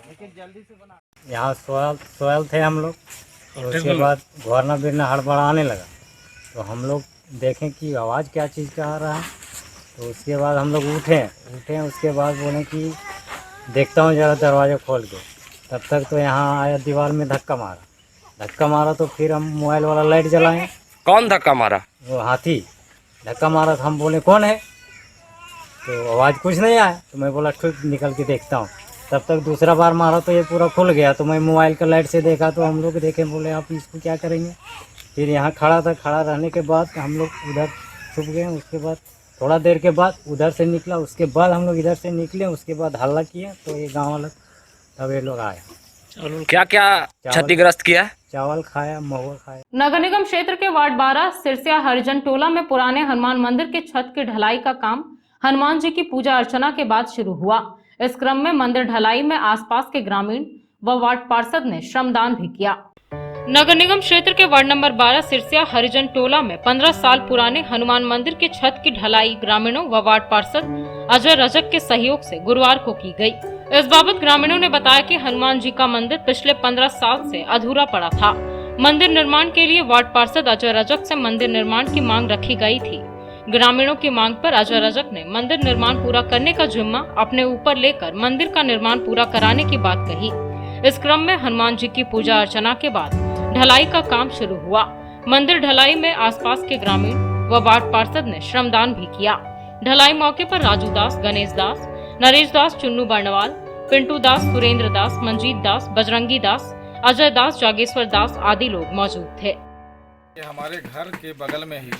लेकिन जल्दी से बना। यहाँ सोयल थे हम लोग, तो उसके बाद घोरना बिरना हड़बड़ाने लगा, तो हम लोग देखें कि आवाज़ क्या चीज़ का आ रहा है। तो उसके बाद हम लोग उठे, उसके बाद बोले कि देखता हूँ ज़रा दरवाज़ा खोल के। तब तक तो यहाँ आया, दीवार में धक्का मारा तो फिर हम मोबाइल वाला लाइट जलाएं। कौन धक्का मारा? वो हाथी धक्का मारा था। हम बोले कौन है, तो आवाज़ कुछ नहीं आया, तो मैं बोला ठीक निकल के देखता हूँ। तब तक दूसरा बार मारा तो ये पूरा खुल गया, तो मैं मोबाइल का लाइट से देखा, तो हम लोग देखे, बोले आप इसको क्या करेंगे। फिर यहाँ खड़ा रहने के बाद हम लोग उधर छुप गए। उसके बाद थोड़ा देर के बाद उधर से निकला, उसके बाद हम लोग इधर से निकले, उसके बाद हल्ला किया, तो ये गाँव वाला तब ये लोग आए। क्या क्या क्षतिग्रस्त किया? चावल खाया, महुआ खाया। नगर निगम क्षेत्र के वार्ड 12 सिरसिया हरिजन टोला में पुराने हनुमान मंदिर के छत की ढलाई का काम हनुमान जी की पूजा अर्चना के बाद शुरू हुआ। इस क्रम में मंदिर ढलाई में आसपास के ग्रामीण व वार्ड पार्षद ने श्रमदान भी किया। नगर निगम क्षेत्र के वार्ड नंबर 12 सिरसिया हरिजन टोला में 15 साल पुराने हनुमान मंदिर के छत की ढलाई ग्रामीणों व वार्ड पार्षद अजय रजक के सहयोग से गुरुवार को की गई। इस बाबत ग्रामीणों ने बताया कि हनुमान जी का मंदिर पिछले 15 साल से अधूरा पड़ा था। मंदिर निर्माण के लिए वार्ड पार्षद अजय रजक से मंदिर निर्माण की मांग रखी गई थी। ग्रामीणों की मांग पर अजय रजक ने मंदिर निर्माण पूरा करने का जिम्मा अपने ऊपर लेकर मंदिर का निर्माण पूरा कराने की बात कही। इस क्रम में हनुमान जी की पूजा अर्चना के बाद ढलाई का काम शुरू हुआ। मंदिर ढलाई में आसपास के ग्रामीण व वार्ड पार्षद ने श्रमदान भी किया। ढलाई मौके पर राजू दास, गणेश दास, नरेश दास, चुन्नू बर्णवाल, पिंटू दास, सुरेंद्र दास, मंजीत दास, बजरंगी दास, अजय दास, जागेश्वर दास आदि लोग मौजूद थे। हमारे घर के बगल में ही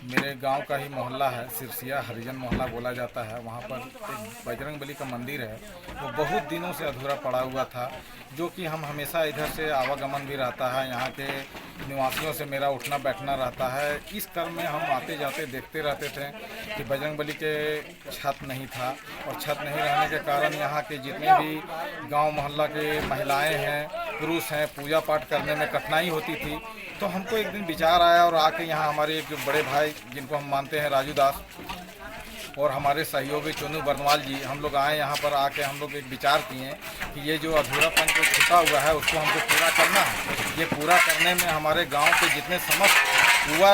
मेरे गांव का ही मोहल्ला है, सिरसिया हरिजन मोहल्ला बोला जाता है। वहां पर एक बजरंग बली का मंदिर है, वो बहुत दिनों से अधूरा पड़ा हुआ था, जो कि हम हमेशा इधर से आवागमन भी रहता है, यहाँ के निवासियों से मेरा उठना बैठना रहता है। इस क्रम में हम आते जाते देखते रहते थे कि बजरंग बली के छत नहीं था, और छत नहीं रहने के कारण यहाँ के जितने भी गांव मोहल्ला के महिलाएं हैं, पुरुष हैं, पूजा पाठ करने में कठिनाई होती थी। तो हमको एक दिन विचार आया और आके यहाँ हमारे एक जो बड़े भाई जिनको हम मानते हैं राजू दास और हमारे सहयोगी चुन्नू बर्नवाल जी, हम लोग आए यहाँ पर। आके हम लोग एक विचार किए कि ये जो अधूरापन जो छुपा हुआ है उसको हमको पूरा करना है। ये पूरा करने में हमारे गांव के जितने समस्त युवा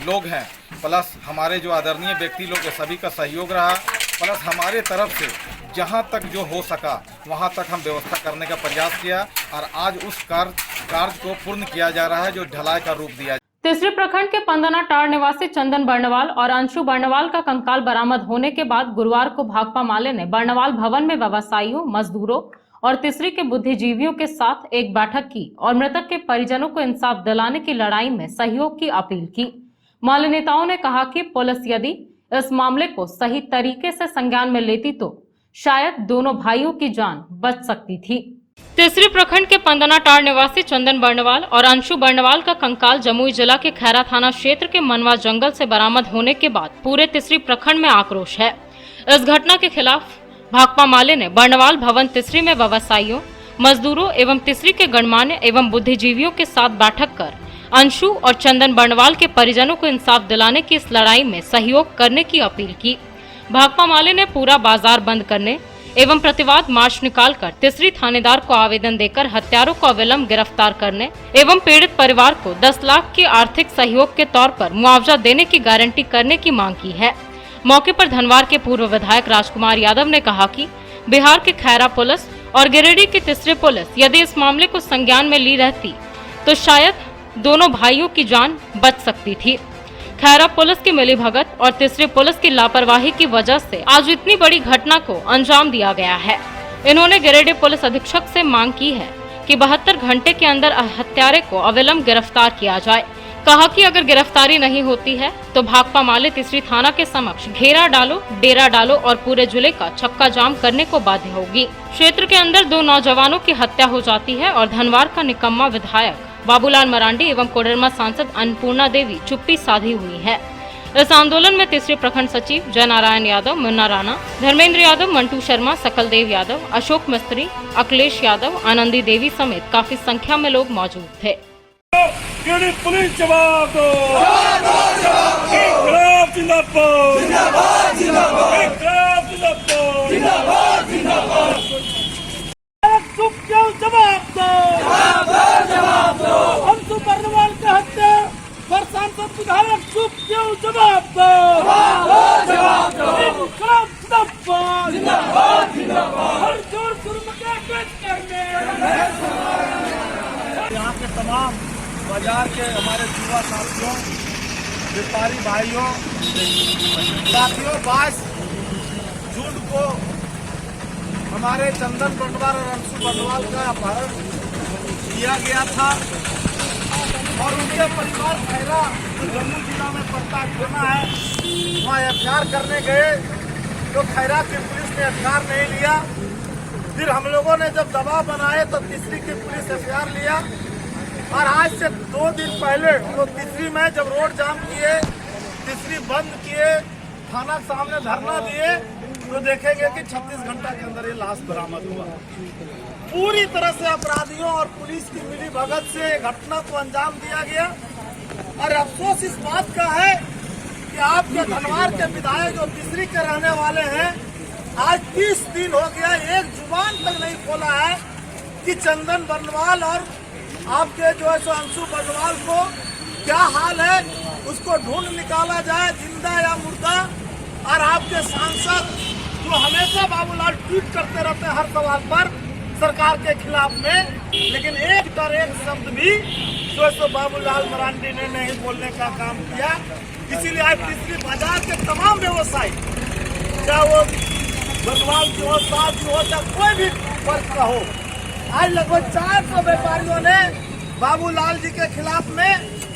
लोग हैं, प्लस हमारे जो आदरणीय व्यक्ति लोग हैं, सभी का सहयोग रहा, प्लस हमारे तरफ से जहाँ तक जो हो सका वहाँ तक हम व्यवस्था करने का प्रयास किया, और आज उस कार्य को पूर्ण किया जा रहा है, जो ढलाई का रूप दिया। तीसरे प्रखंड के पंदना टाड़ निवासी चंदन बर्णवाल और अंशु बर्णवाल का कंकाल बरामद होने के बाद गुरुवार को भाकपा माले ने बर्णवाल भवन में व्यवसायियों, मजदूरों और तीसरी के बुद्धिजीवियों के साथ एक बैठक की और मृतक के परिजनों को इंसाफ दिलाने की लड़ाई में सहयोग की अपील की। माले नेताओं ने कहा कि पुलिस यदि इस मामले को सही तरीके से संज्ञान में लेती तो शायद दोनों भाइयों की जान बच सकती थी। तीसरी प्रखंड के पंदना टाड़ निवासी चंदन बर्णवाल और अंशु बर्णवाल का कंकाल जमुई जिला के खैरा थाना क्षेत्र के मनवा जंगल से बरामद होने के बाद पूरे तीसरी प्रखंड में आक्रोश है। इस घटना के खिलाफ भाकपा माले ने बर्णवाल भवन तीसरी में व्यवसायियों, मजदूरों एवं तीसरी के गणमान्य एवं बुद्धिजीवियों के साथ बैठक कर अंशु और चंदन बर्णवाल के परिजनों को इंसाफ दिलाने की इस लड़ाई में सहयोग करने की अपील की। भाकपा माले ने पूरा बाजार बंद करने एवं प्रतिवाद मार्च निकालकर तीसरी थानेदार को आवेदन देकर हत्यारों को अविलंब गिरफ्तार करने एवं पीड़ित परिवार को 10 लाख की आर्थिक सहयोग के तौर पर मुआवजा देने की गारंटी करने की मांग की है। मौके पर धनवार के पूर्व विधायक राजकुमार यादव ने कहा कि बिहार के खैरा पुलिस और गिरिडीह की तीसरी पुलिस यदि इस मामले को संज्ञान में ली रहती तो शायद दोनों भाइयों की जान बच सकती थी। खैरा पुलिस की मिलीभगत और तीसरी पुलिस की लापरवाही की वजह से आज इतनी बड़ी घटना को अंजाम दिया गया है। इन्होंने गिरिडीह पुलिस अधीक्षक से मांग की है कि 72 घंटे के अंदर हत्यारे को अविलंब गिरफ्तार किया जाए, कहा कि अगर गिरफ्तारी नहीं होती है तो भाकपा माले तीसरी थाना के समक्ष घेरा डालो, डेरा डालो और पूरे जिले का चक्का जाम करने को बाध्य होगी। क्षेत्र के अंदर 2 नौजवानों की हत्या हो जाती है और धनवार का निकम्मा विधायक बाबूलाल मरांडी एवं कोडरमा सांसद अन्नपूर्णा देवी चुप्पी साधी हुई है। इस आंदोलन में तीसरे प्रखंड सचिव जयनारायण यादव, मुन्ना राणा, धर्मेंद्र यादव, मंटू शर्मा, सकलदेव यादव, अशोक मिस्त्री, अखिलेश यादव, आनंदी देवी समेत काफी संख्या में लोग मौजूद थे। पुलिस जवाब दो, इनकलाब जिंदाबाद, जिंदाबाद जिंदाबाद, इनकलाब जिंदाबाद, जिंदाबाद जिंदाबाद। चुप क्यों, जवाब दो, जवाब दो। हमसू बर्नवाल के हत्या पर सांसद विधायक चुप क्यों, जवाब दो, जवाब दो। इनकलाब जिंदाबाद, जिंदाबाद जिंदाबाद। हर जोर सुरमके पेश करने यहाँ के तमाम बाजार के हमारे युवा साथियों, व्यापारी भाइयों, साथियों, 22 जून को हमारे चंदन बंडवाल और अंशु बंडवाल का अपहरण किया गया था और उनके परिवार खैरा जो जम्मू जिला में पड़ता थाना है, वहाँ एफआईआर करने गए तो खैरा की पुलिस ने एफआईआर नहीं लिया। फिर हम लोगों ने जब दबाव बनाए तो तीसरी की पुलिस एफआईआर लिया और आज से 2 दिन पहले तो तीसरी में जब रोड जाम किए, तीसरी बंद किए, थाना के सामने धरना दिए तो देखेंगे कि 36 घंटा के अंदर ये लाश बरामद हुआ। पूरी तरह से अपराधियों और पुलिस की मिली भगत से घटना को अंजाम दिया गया और अफसोस इस बात का है कि आपके धनवार के विधायक जो तीसरी के रहने वाले हैं, आज 30 दिन हो गया एक जुबान तक नहीं खोला है कि चंदन बंडवाल और आपके जो है सो अंशु बंडवाल को क्या हाल है, उसको ढूंढ निकाला जाए, जिंदा या मुर्दा। और आपके सांसद जो हमेशा बाबूलाल ट्वीट करते रहते हैं हर सवाल पर सरकार के खिलाफ में, लेकिन एक शब्द भी जो है सो बाबूलाल मरांडी ने नहीं बोलने का काम किया। इसीलिए आज तीसरी बाजार के तमाम व्यवसायी, चाहे वो बंडवाल की हो, साथ की हो, चाहे कोई भी वर्ग का हो, आज लगभग 400 व्यापारियों ने बाबूलाल जी के खिलाफ में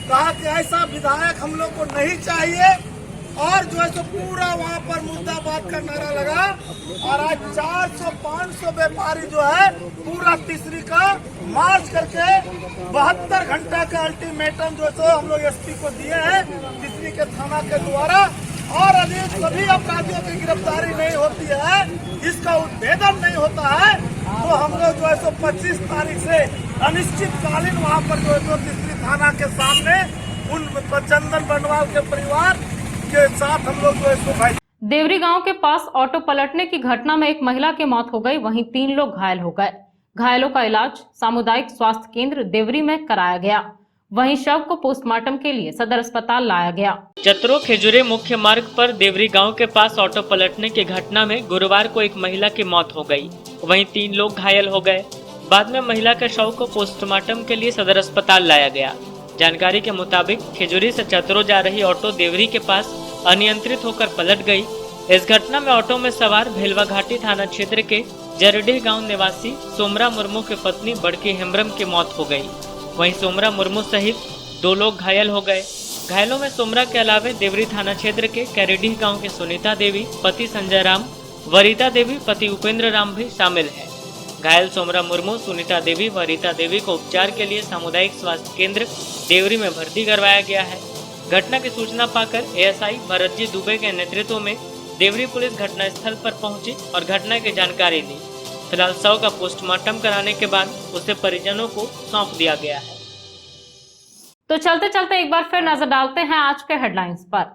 कहा कि ऐसा विधायक हम लोग को नहीं चाहिए और जो है तो पूरा वहाँ पर मुर्दाबाद का नारा लगा और आज 400-500 व्यापारी जो है पूरा तीसरी का मार्च करके 72 घंटा का अल्टीमेटम जो है तो हम लोग एसपी को दिए हैं तीसरी के थाना के द्वारा। और यदि सभी अपराधियों की गिरफ्तारी नहीं होती है, इसका उद्भेदन नहीं होता है, तो हम लोग जो है सो 25 तारीख से अनिश्चितकालीन वहाँ पर जो है तो तीसरी थाना के सामने उन चंदन बंडवाल के परिवार के साथ हम लोग जो है सो भाई। देवरी गांव के पास ऑटो पलटने की घटना में एक महिला की मौत हो गई, वहीं 3 लोग घायल हो गए। घायलों का इलाज सामुदायिक स्वास्थ्य केंद्र देवरी में कराया गया, वहीं शव को पोस्टमार्टम के लिए सदर अस्पताल लाया गया। चतरो खेजुरे मुख्य मार्ग पर देवरी गांव के पास ऑटो पलटने की घटना में गुरुवार को एक महिला की मौत हो गई, वहीं 3 लोग घायल हो गए। बाद में महिला के शव को पोस्टमार्टम के लिए सदर अस्पताल लाया गया। जानकारी के मुताबिक खेजुरी से चतरो जा रही ऑटो देवरी के पास अनियंत्रित होकर पलट गई। इस घटना में ऑटो में सवार भेलवा घाटी थाना क्षेत्र के जरडीह गांव निवासी सोमरा मुर्मू की पत्नी बड़की हेम्ब्रम की मौत हो गई, वहीं सोमरा मुर्मू सहित 2 लोग घायल हो गए। घायलों में सोमरा के अलावे देवरी थाना क्षेत्र के कैरेडीह गांव के सुनीता देवी पति संजय राम, वरीता देवी पति उपेंद्र राम भी शामिल है। घायल सोमरा मुर्मू, सुनीता देवी व रीता देवी को उपचार के लिए सामुदायिक स्वास्थ्य केंद्र देवरी में भर्ती करवाया गया है। घटना की सूचना पाकर एएसआई भरतजी दुबे के नेतृत्व में देवरी पुलिस घटना स्थल पर पहुंची और घटना की जानकारी दी। फिलहाल शव का पोस्टमार्टम कराने के बाद उसे परिजनों को सौंप दिया गया है। तो चलते चलते एक बार फिर नजर डालते हैं आज के हेडलाइंस पर।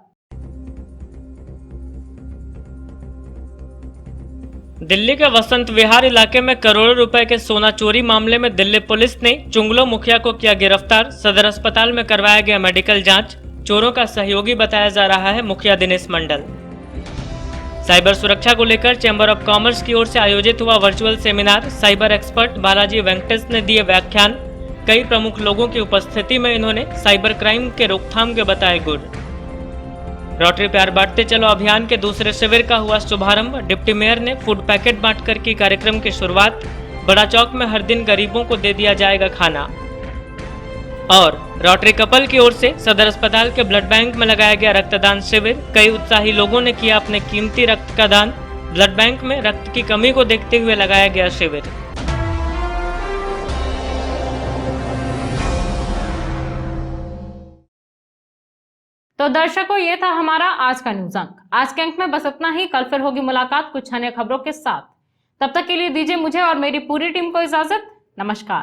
दिल्ली के वसंत विहार इलाके में करोड़ों रुपए के सोना चोरी मामले में दिल्ली पुलिस ने चुंगलो मुखिया को किया गिरफ्तार। सदर अस्पताल में करवाया गया मेडिकल जांच। चोरों का सहयोगी बताया जा रहा है मुखिया दिनेश मंडल। साइबर सुरक्षा को लेकर चैम्बर ऑफ कॉमर्स की ओर से आयोजित हुआ virtual seminar. Cyber expert Balaji Venkatesh ने दिए व्याख्यान। कई प्रमुख लोगों की उपस्थिति में इन्होंने साइबर क्राइम के रोकथाम के बताए गुर। रोटरी प्यार बांटते चलो अभियान के दूसरे शिविर का हुआ शुभारंभ। डिप्टी मेयर ने फूड पैकेट बांटकर की कार्यक्रम की शुरुआत। बड़ा चौक में हर दिन गरीबों को दे दिया जाएगा खाना। और रोटरी कपल की ओर से सदर अस्पताल के ब्लड बैंक में लगाया गया रक्तदान शिविर। कई उत्साही लोगों ने किया अपने कीमती रक्त का दान। ब्लड बैंक में रक्त की कमी को देखते हुए लगाया गया शिविर। तो दर्शकों, ये था हमारा आज का न्यूज अंक। आज के अंक में बस इतना ही। कल फिर होगी मुलाकात कुछ अन्य खबरों के साथ। तब तक के लिए दीजिए मुझे और मेरी पूरी टीम को इजाजत। नमस्कार।